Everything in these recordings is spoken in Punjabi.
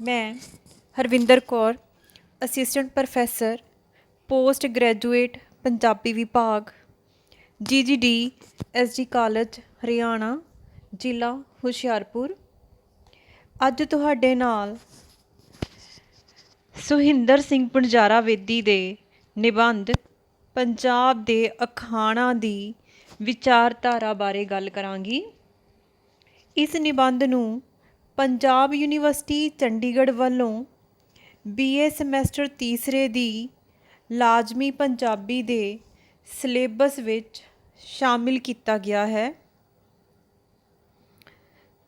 ਮੈਂ Harvinder Kaur, assistant professor, post graduate Punjabi ਵਿਭਾਗ, GGD SD ਕਾਲਜ ਹਰਿਆਣਾ, ਜ਼ਿਲ੍ਹਾ ਹੁਸ਼ਿਆਰਪੁਰ। ਅੱਜ ਤੁਹਾਡੇ ਨਾਲ ਸੁਹਿੰਦਰ ਸਿੰਘ ਵਣਜਾਰਾ ਵੇਦੀ ਦੇ ਨਿਬੰਧ ਪੰਜਾਬ ਦੇ ਅਖਾਣਾਂ ਦੀ ਵਿਚਾਰਧਾਰਾ ਬਾਰੇ ਗੱਲ ਕਰਾਂਗੀ। ਇਸ ਨਿਬੰਧ ਨੂੰ ਪੰਜਾਬ ਯੂਨੀਵਰਸਿਟੀ ਚੰਡੀਗੜ੍ਹ ਵੱਲੋਂ BA ਸਮੈਸਟਰ ਤੀਸਰੇ ਦੀ ਲਾਜ਼ਮੀ ਪੰਜਾਬੀ ਦੇ ਸਿਲੇਬਸ ਵਿੱਚ ਸ਼ਾਮਿਲ ਕੀਤਾ ਗਿਆ ਹੈ।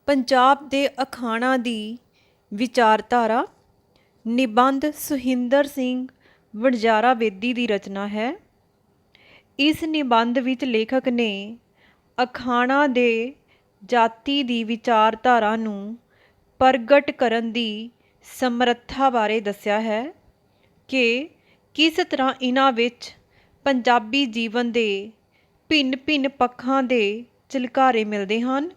ਪੰਜਾਬ ਦੇ ਅਖਾਣਾਂ ਦੀ ਵਿਚਾਰਧਾਰਾ ਨਿਬੰਧ ਸੁਹਿੰਦਰ ਸਿੰਘ ਵਣਜਾਰਾ ਵੇਦੀ ਦੀ ਰਚਨਾ ਹੈ। ਇਸ ਨਿਬੰਧ ਵਿੱਚ ਲੇਖਕ ਨੇ ਅਖਾਣਾਂ ਦੇ ਜਾਤੀ ਦੀ ਵਿਚਾਰਧਾਰਾ ਨੂੰ ਪ੍ਰਗਟ ਕਰਨ ਦੀ ਸਮਰੱਥਾ ਬਾਰੇ ਦੱਸਿਆ ਹੈ ਕਿ ਕਿਸ ਤਰ੍ਹਾਂ ਇਹਨਾਂ ਵਿੱਚ ਪੰਜਾਬੀ ਜੀਵਨ ਦੇ ਭਿੰਨ-ਭਿੰਨ ਪੱਖਾਂ ਦੇ ਝਲਕਾਰੇ ਮਿਲਦੇ ਹਨ।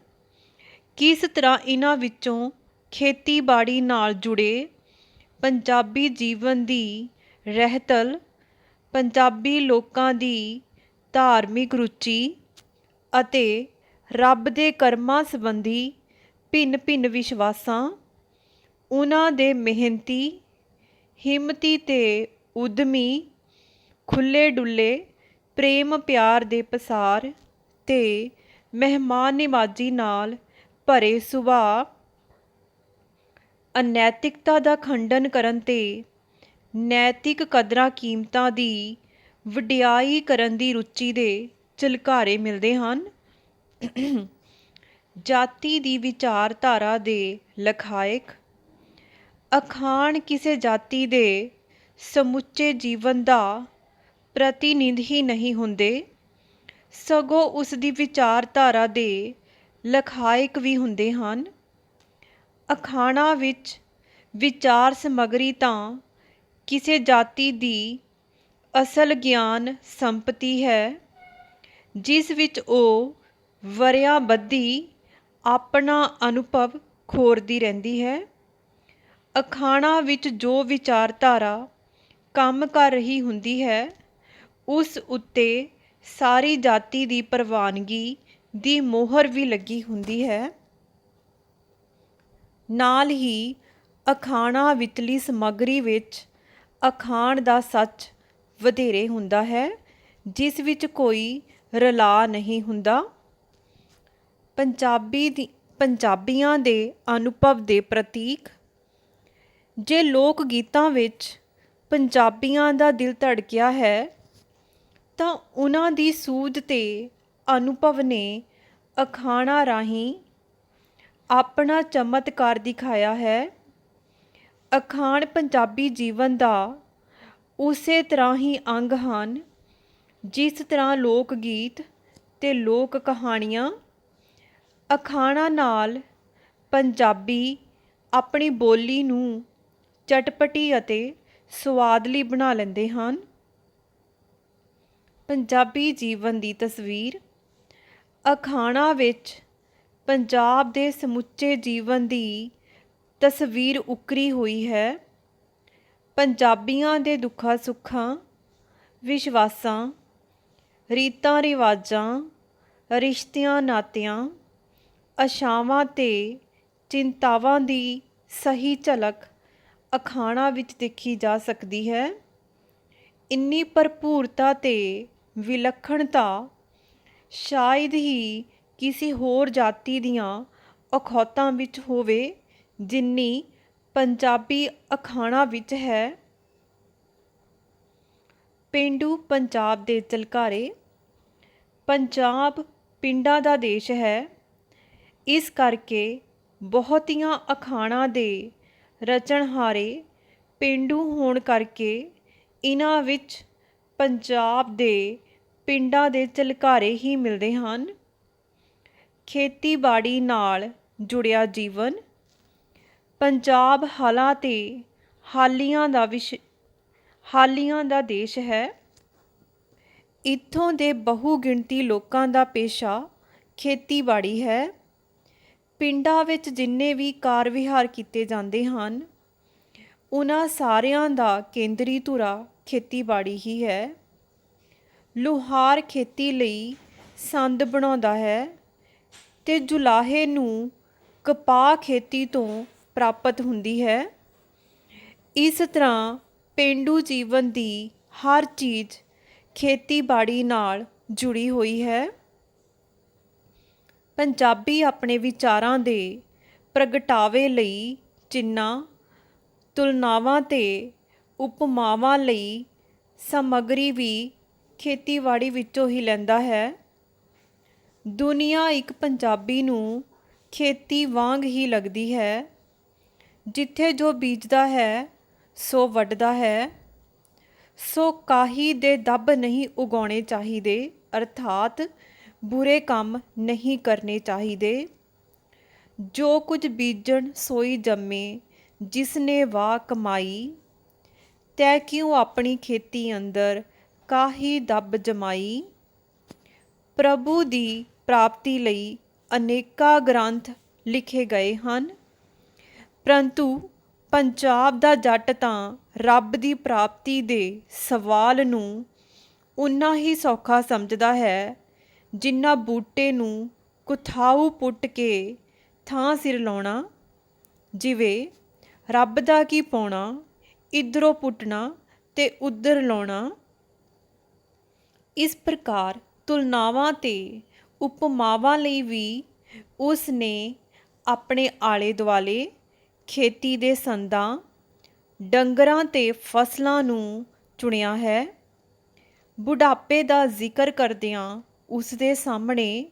ਕਿਸ ਤਰ੍ਹਾਂ ਇਹਨਾਂ ਵਿੱਚੋਂ ਖੇਤੀਬਾੜੀ ਨਾਲ ਜੁੜੇ ਪੰਜਾਬੀ ਜੀਵਨ ਦੀ ਰਹਿਤਲ, ਪੰਜਾਬੀ ਲੋਕਾਂ ਦੀ ਧਾਰਮਿਕ ਰੁਚੀ ਅਤੇ ਰੱਬ ਦੇ ਕਰਮਾਂ ਸੰਬੰਧੀ ਭਿੰਨ-ਭਿੰਨ ਵਿਸ਼ਵਾਸਾਂ, ਉਹਨਾਂ ਦੇ ਮਿਹਨਤੀ, ਹਿੰਮਤੀ ਤੇ ਉਦਮੀ, ਖੁੱਲ੍ਹੇ ਡੁੱਲੇ ਪ੍ਰੇਮ ਪਿਆਰ ਦੇ ਪਸਾਰ ਤੇ ਮਹਿਮਾਨ ਨਿਵਾਜ਼ੀ ਨਾਲ ਭਰੇ ਸੁਭਾਅ, ਅਨੈਤਿਕਤਾ ਦਾ ਖੰਡਨ ਕਰਨ ਤੇ ਨੈਤਿਕ ਕਦਰਾਂ ਕੀਮਤਾਂ ਦੀ ਵਡਿਆਈ ਕਰਨ ਦੀ ਰੁਚੀ ਦੇ ਝਲਕਾਰੇ ਮਿਲਦੇ ਹਨ। ਜਾਤੀ ਦੀ ਵਿਚਾਰਧਾਰਾ ਦੇ ਲਖਾਇਕ ਅਖਾਣ ਕਿਸੇ ਜਾਤੀ ਦੇ ਸਮੁੱਚੇ ਜੀਵਨ ਦਾ ਪ੍ਰਤੀਨਿਧ ਹੀ ਨਹੀਂ ਹੁੰਦੇ, ਸਗੋਂ ਉਸ ਦੀ ਵਿਚਾਰਧਾਰਾ ਦੇ ਲਖਾਇਕ ਵੀ ਹੁੰਦੇ ਹਨ। ਅਖਾਣਾਂ ਵਿੱਚ ਵਿਚਾਰ ਸਮੱਗਰੀ ਤਾਂ ਕਿਸੇ ਜਾਤੀ ਦੀ ਅਸਲ ਗਿਆਨ ਸੰਪਤੀ ਹੈ, ਜਿਸ ਵਿੱਚ ਉਹ ਵਰ੍ਹਿਆਂ ਬੱਧੀ ਆਪਣਾ ਅਨੁਭਵ ਖੋਰਦੀ ਰਹਿੰਦੀ ਹੈ। ਅਖਾਣਾਂ ਵਿੱਚ ਜੋ ਵਿਚਾਰਧਾਰਾ ਕੰਮ ਕਰ ਰਹੀ ਹੁੰਦੀ ਹੈ, ਉਸ ਉੱਤੇ ਸਾਰੀ ਜਾਤੀ ਦੀ ਪ੍ਰਵਾਨਗੀ ਦੀ ਮੋਹਰ ਵੀ ਲੱਗੀ ਹੁੰਦੀ ਹੈ। ਨਾਲ ਹੀ ਅਖਾਣਾਂ ਵਿਚਲੀ ਸਮੱਗਰੀ ਵਿੱਚ ਅਖਾਣ ਦਾ ਸੱਚ ਵਧੇਰੇ ਹੁੰਦਾ ਹੈ, ਜਿਸ ਵਿੱਚ ਕੋਈ ਰਲਾਅ ਨਹੀਂ ਹੁੰਦਾ। ਪੰਜਾਬੀਆਂ ਦੇ ਅਨੁਭਵ ਦੇ ਪ੍ਰਤੀਕ। ਜੇ ਲੋਕ ਗੀਤਾਂ ਵਿੱਚ ਪੰਜਾਬੀਆਂ ਦਾ ਦਿਲ ਧੜਕਿਆ ਹੈ, ਤਾਂ ਉਹਨਾਂ ਦੀ ਸੂਝ ਤੇ ਅਨੁਭਵ ਨੇ ਅਖਾਣਾਂ ਰਾਹੀਂ ਆਪਣਾ ਚਮਤਕਾਰ ਦਿਖਾਇਆ ਹੈ। ਅਖਾਣ ਪੰਜਾਬੀ ਜੀਵਨ ਦਾ ਉਸੇ ਤਰ੍ਹਾਂ ਹੀ ਅੰਗ ਹਨ, ਜਿਸ ਤਰ੍ਹਾਂ ਲੋਕ ਗੀਤ ਤੇ ਲੋਕ ਕਹਾਣੀਆਂ। ਅਖਾਣਾਂ ਨਾਲ ਪੰਜਾਬੀ ਆਪਣੀ ਬੋਲੀ ਨੂੰ ਚਟਪਟੀ ਅਤੇ ਸੁਆਦਲੀ ਬਣਾ ਲੈਂਦੇ ਹਨ। ਪੰਜਾਬੀ ਜੀਵਨ ਦੀ ਤਸਵੀਰ। ਅਖਾਣਾਂ ਵਿੱਚ ਪੰਜਾਬ ਦੇ ਸਮੁੱਚੇ ਜੀਵਨ ਦੀ ਤਸਵੀਰ ਉਕਰੀ ਹੋਈ ਹੈ। ਪੰਜਾਬੀਆਂ ਦੇ ਦੁੱਖਾਂ ਸੁੱਖਾਂ, ਵਿਸ਼ਵਾਸਾਂ, ਰੀਤਾਂ ਰਿਵਾਜਾਂ, ਰਿਸ਼ਤਿਆਂ ਨਾਤਿਆਂ, ਆਸ਼ਾਵਾਂ ਤੇ ਚਿੰਤਾਵਾਂ ਦੀ ਸਹੀ ਝਲਕ ਅਖਾਣਾਂ ਵਿੱਚ ਦੇਖੀ ਜਾ ਸਕਦੀ ਹੈ। ਇੰਨੀ ਭਰਪੂਰਤਾ ਤੇ ਵਿਲੱਖਣਤਾ ਸ਼ਾਇਦ ਹੀ ਕਿਸੇ ਹੋਰ ਜਾਤੀ ਦੀਆਂ ਅਖੌਤਾਂ ਵਿੱਚ ਹੋਵੇ, ਜਿੰਨੀ ਪੰਜਾਬੀ ਅਖਾਣਾਂ ਵਿੱਚ ਹੈ। ਪੇਂਡੂ ਪੰਜਾਬ ਦੇ ਝਲਕਾਰੇ। ਪੰਜਾਬ ਪਿੰਡਾਂ ਦਾ ਦੇਸ਼ ਹੈ, ਇਸ ਕਰਕੇ ਬਹੁਤੀਆਂ ਅਖਾਣਾਂ ਦੇ ਰਚਣਹਾਰੇ ਪੇਂਡੂ ਹੋਣ ਕਰਕੇ ਇਹਨਾਂ ਵਿੱਚ ਪੰਜਾਬ ਦੇ ਪਿੰਡਾਂ ਦੇ ਝਲਕਾਰੇ ਹੀ ਮਿਲਦੇ ਹਨ। ਖੇਤੀਬਾੜੀ ਨਾਲ ਜੁੜਿਆ ਜੀਵਨ। ਪੰਜਾਬ ਹਲਾਂ ਤੇ ਹਾਲੀਆਂ ਦਾ ਦੇਸ਼ ਹੈ। ਇੱਥੋਂ ਦੇ ਬਹੁਗਿਣਤੀ ਲੋਕਾਂ ਦਾ ਪੇਸ਼ਾ ਖੇਤੀਬਾੜੀ ਹੈ। ਪਿੰਡਾਂ ਵਿੱਚ ਜਿੰਨੇ ਵੀ ਕਾਰ ਵਿਹਾਰ ਕੀਤੇ ਜਾਂਦੇ ਹਨ, ਉਹਨਾਂ ਸਾਰਿਆਂ ਦਾ ਕੇਂਦਰੀ ਧੁਰਾ ਖੇਤੀਬਾੜੀ ਹੀ ਹੈ। ਲੁਹਾਰ ਖੇਤੀ ਲਈ ਸੰਦ ਬਣਾਉਂਦਾ ਹੈ ਅਤੇ ਜੁਲਾਹੇ ਨੂੰ ਕਪਾਹ ਖੇਤੀ ਤੋਂ ਪ੍ਰਾਪਤ ਹੁੰਦੀ ਹੈ। ਇਸ ਤਰ੍ਹਾਂ ਪੇਂਡੂ ਜੀਵਨ ਦੀ ਹਰ ਚੀਜ਼ ਖੇਤੀਬਾੜੀ ਨਾਲ ਜੁੜੀ ਹੋਈ ਹੈ। ਪੰਜਾਬੀ ਆਪਣੇ ਵਿਚਾਰਾਂ ਦੇ ਪ੍ਰਗਟਾਵੇ ਲਈ ਚਿੰਨ੍ਹਾਂ, ਤੁਲਨਾਵਾਂ ਅਤੇ ਉਪਮਾਵਾਂ ਲਈ ਸਮੱਗਰੀ ਵੀ ਖੇਤੀਬਾੜੀ ਵਿੱਚੋਂ ਹੀ ਲੈਂਦਾ ਹੈ। ਦੁਨੀਆ ਇੱਕ ਪੰਜਾਬੀ ਨੂੰ ਖੇਤੀ ਵਾਂਗ ਹੀ ਲੱਗਦੀ ਹੈ। ਜਿੱਥੇ ਜੋ ਬੀਜਦਾ ਹੈ ਸੋ ਵੱਢਦਾ ਹੈ। ਸੋ ਕਾਹੀ ਦੇ ਦੱਬ ਨਹੀਂ ਉਗਾਉਣੇ ਚਾਹੀਦੇ, ਅਰਥਾਤ ਬੁਰੇ ਕੰਮ ਨਹੀਂ ਕਰਨੇ ਚਾਹੀਦੇ। ਜੋ ਕੁਝ ਬੀਜਣ ਸੋਈ ਜੰਮੇ, ਜਿਸਨੇ ਵਾਹ ਕਮਾਈ, ਤੈ ਕਿਉਂ ਆਪਣੀ ਖੇਤੀ ਅੰਦਰ ਕਾਹੀ ਦੱਬ ਜਮਾਈ। ਪ੍ਰਭੂ ਦੀ ਪ੍ਰਾਪਤੀ ਲਈ ਅਨੇਕਾਂ ਗ੍ਰੰਥ ਲਿਖੇ ਗਏ ਹਨ, ਪਰੰਤੂ ਪੰਜਾਬ ਦਾ ਜੱਟ ਤਾਂ ਰੱਬ ਦੀ ਪ੍ਰਾਪਤੀ ਦੇ ਸਵਾਲ ਨੂੰ ਓਨਾ ਹੀ ਸੌਖਾ ਸਮਝਦਾ ਹੈ ਜਿੰਨਾ ਬੂਟੇ ਨੂੰ ਕੁਥਾਊ ਪੁੱਟ ਕੇ ਥਾਂ ਸਿਰ ਲਾਉਣਾ। ਜਿਵੇਂ ਰੱਬ ਦਾ ਕੀ ਪਾਉਣਾ, ਇੱਧਰੋਂ ਪੁੱਟਣਾ ਤੇ ਉੱਧਰ ਲਾਉਣਾ। ਇਸ ਪ੍ਰਕਾਰ ਤੁਲਨਾਵਾਂ ਤੇ ਉਪਮਾਵਾਂ ਲਈ ਵੀ ਉਸ ਨੇ ਆਪਣੇ ਆਲੇ ਦੁਆਲੇ ਖੇਤੀ ਦੇ ਸੰਦਾਂ, ਡੰਗਰਾਂ ਤੇ ਫਸਲਾਂ ਨੂੰ ਚੁਣਿਆ ਹੈ। ਬੁਢਾਪੇ ਦਾ ਜ਼ਿਕਰ ਕਰਦਿਆਂ ਉਸ ਦੇ ਸਾਹਮਣੇ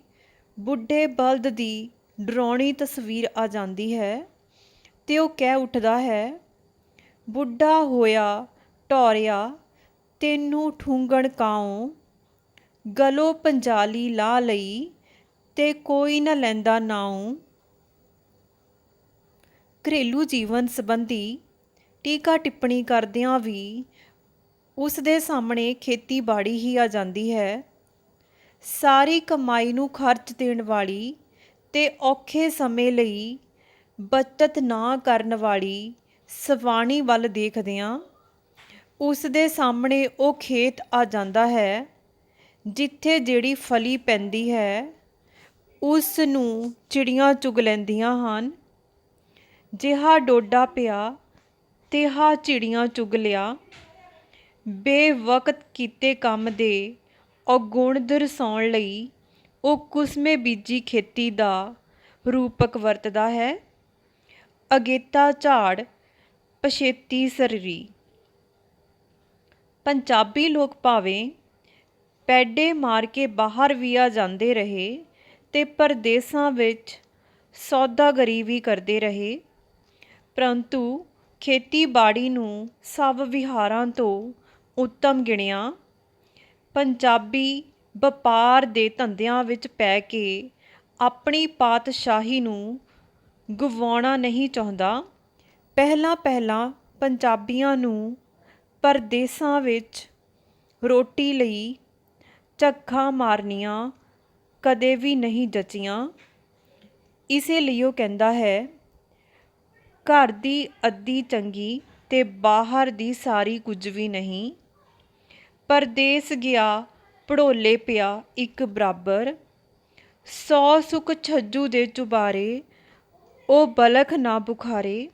ਬੁੱਢੇ ਬਲਦ ਦੀ ਡਰਾਉਣੀ ਤਸਵੀਰ ਆ ਜਾਂਦੀ ਹੈ ਅਤੇ ਉਹ ਕਹਿ ਉੱਠਦਾ ਹੈ, ਬੁੱਢਾ ਹੋਇਆ ਟੌਰਿਆ ਤੈਨੂੰ ਠੂੰਗਣ ਕਾਉ, ਗਲੋਂ ਪੰਜਾਲੀ ਲਾ ਲਈ ਤੇ ਕੋਈ ਨਾ ਲੈਂਦਾ ਨਾਉ। ਘਰੇਲੂ ਜੀਵਨ ਸੰਬੰਧੀ ਟੀਕਾ ਟਿੱਪਣੀ ਕਰਦਿਆਂ ਵੀ ਉਸ ਦੇ ਸਾਹਮਣੇ ਖੇਤੀਬਾੜੀ ਹੀ ਆ ਜਾਂਦੀ ਹੈ। ਸਾਰੀ ਕਮਾਈ ਨੂੰ ਖਰਚ ਦੇਣ ਵਾਲੀ ਤੇ ਔਖੇ ਸਮੇਂ ਲਈ ਬੱਚਤ ਨਾ ਕਰਨ ਵਾਲੀ ਸਵਾਣੀ ਵੱਲ ਦੇਖਦਿਆਂ ਉਸ ਦੇ ਸਾਹਮਣੇ ਉਹ ਖੇਤ ਆ ਜਾਂਦਾ ਹੈ ਜਿੱਥੇ ਜਿਹੜੀ ਫਲੀ ਪੈਂਦੀ ਹੈ ਉਸ ਨੂੰ ਚਿੜੀਆਂ ਚੁਗ ਲੈਂਦੀਆਂ ਹਨ। ਜਿਹਾ ਡੋਡਾ ਪਿਆ ਤਿਹਾ ਚਿੜੀਆਂ ਚੁਗ ਲਿਆ, ਬੇਵਕਤ ਕੀਤੇ ਕੰਮ ਦੇ ਔਗੁਣ ਦਰਸਾਉਣ ਲਈ ਉਹ ਕੁਸਮੇ ਬੀਜੀ ਖੇਤੀ ਦਾ ਰੂਪਕ ਵਰਤਦਾ ਹੈ। ਅਗੇਤਾ ਝਾੜ ਪਛੇਤੀ ਸਰਰੀ। ਪੰਜਾਬੀ ਲੋਕ ਭਾਵੇਂ ਪੈਡੇ ਮਾਰ ਕੇ ਬਾਹਰ ਵੀ ਆ ਜਾਂਦੇ ਰਹੇ ਤੇ ਪਰਦੇਸਾਂ ਵਿੱਚ ਸੌਦਾਗਰੀ ਵੀ ਕਰਦੇ ਰਹੇ, ਪਰੰਤੂ ਖੇਤੀਬਾੜੀ ਨੂੰ ਸਭ ਵਿਹਾਰਾਂ ਤੋਂ ਉੱਤਮ ਗਿਣਿਆ। ਪੰਜਾਬੀ ਵਪਾਰ ਦੇ ਧੰਦਿਆਂ ਵਿੱਚ ਪੈ ਕੇ ਆਪਣੀ ਪਾਤਸ਼ਾਹੀ ਨੂੰ ਗਵਾਉਣਾ ਨਹੀਂ ਚਾਹੁੰਦਾ। ਪਹਿਲਾਂ ਪੰਜਾਬੀਆਂ ਨੂੰ ਪਰਦੇਸਾਂ ਵਿੱਚ ਰੋਟੀ ਲਈ ਝੱਖਾਂ ਮਾਰਨੀਆਂ ਕਦੇ ਵੀ ਨਹੀਂ ਜਚੀਆਂ। ਇਸੇ ਲਈ ਉਹ ਕਹਿੰਦਾ ਹੈ, ਘਰ ਦੀ ਅੱਧੀ ਚੰਗੀ ਤੇ ਬਾਹਰ ਦੀ ਸਾਰੀ ਕੁਝ ਵੀ ਨਹੀਂ। ਪਰਦੇਸ ਗਿਆ ਭੜੋਲੇ ਪਿਆ ਇੱਕ ਬਰਾਬਰ, 100 ਸੁੱਖ ਛੱਜੂ ਦੇ ਚੁਬਾਰੇ ਉਹ ਬਲਖ ਨਾ ਬੁਖਾਰੇ।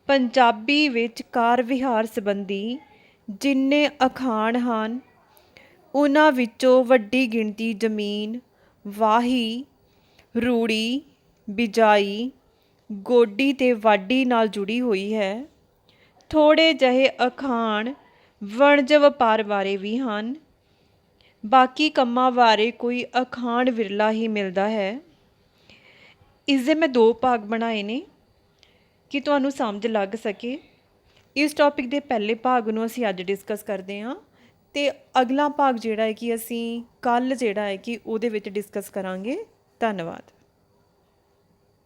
ਪੰਜਾਬੀ ਵਿੱਚ ਕਾਰ ਵਿਹਾਰ ਸੰਬੰਧੀ ਜਿੰਨੇ ਅਖਾਣ ਹਨ ਉਹਨਾਂ ਵਿੱਚੋਂ ਵੱਡੀ ਗਿਣਤੀ ਜ਼ਮੀਨ, ਵਾਹੀ, ਰੂੜੀ, ਬਿਜਾਈ, ਗੋਡੀ ਤੇ ਵਾਢੀ ਨਾਲ ਜੁੜੀ ਹੋਈ ਹੈ। ਥੋੜ੍ਹੇ ਜਿਹੇ ਅਖਾਣ ਵਣਜ ਵਪਾਰ ਬਾਰੇ ਵੀ ਹਨ। ਬਾਕੀ ਕੰਮਾਂ ਬਾਰੇ ਕੋਈ ਅਖਾਣ ਵਿਰਲਾ ਹੀ ਮਿਲਦਾ ਹੈ। ਇਸਦੇ ਮੈਂ 2 ਭਾਗ ਬਣਾਏ ਨੇ ਕਿ ਤੁਹਾਨੂੰ ਸਮਝ ਲੱਗ ਸਕੇ। ਇਸ ਟੌਪਿਕ ਦੇ ਪਹਿਲੇ ਭਾਗ ਨੂੰ ਅਸੀਂ ਅੱਜ ਡਿਸਕਸ ਕਰਦੇ ਹਾਂ ਅਤੇ ਅਗਲਾ ਭਾਗ ਜਿਹੜਾ ਹੈ ਕਿ ਅਸੀਂ ਕੱਲ੍ਹ ਜਿਹੜਾ ਹੈ ਕਿ ਉਹਦੇ ਵਿੱਚ ਡਿਸਕਸ ਕਰਾਂਗੇ। ਧੰਨਵਾਦ।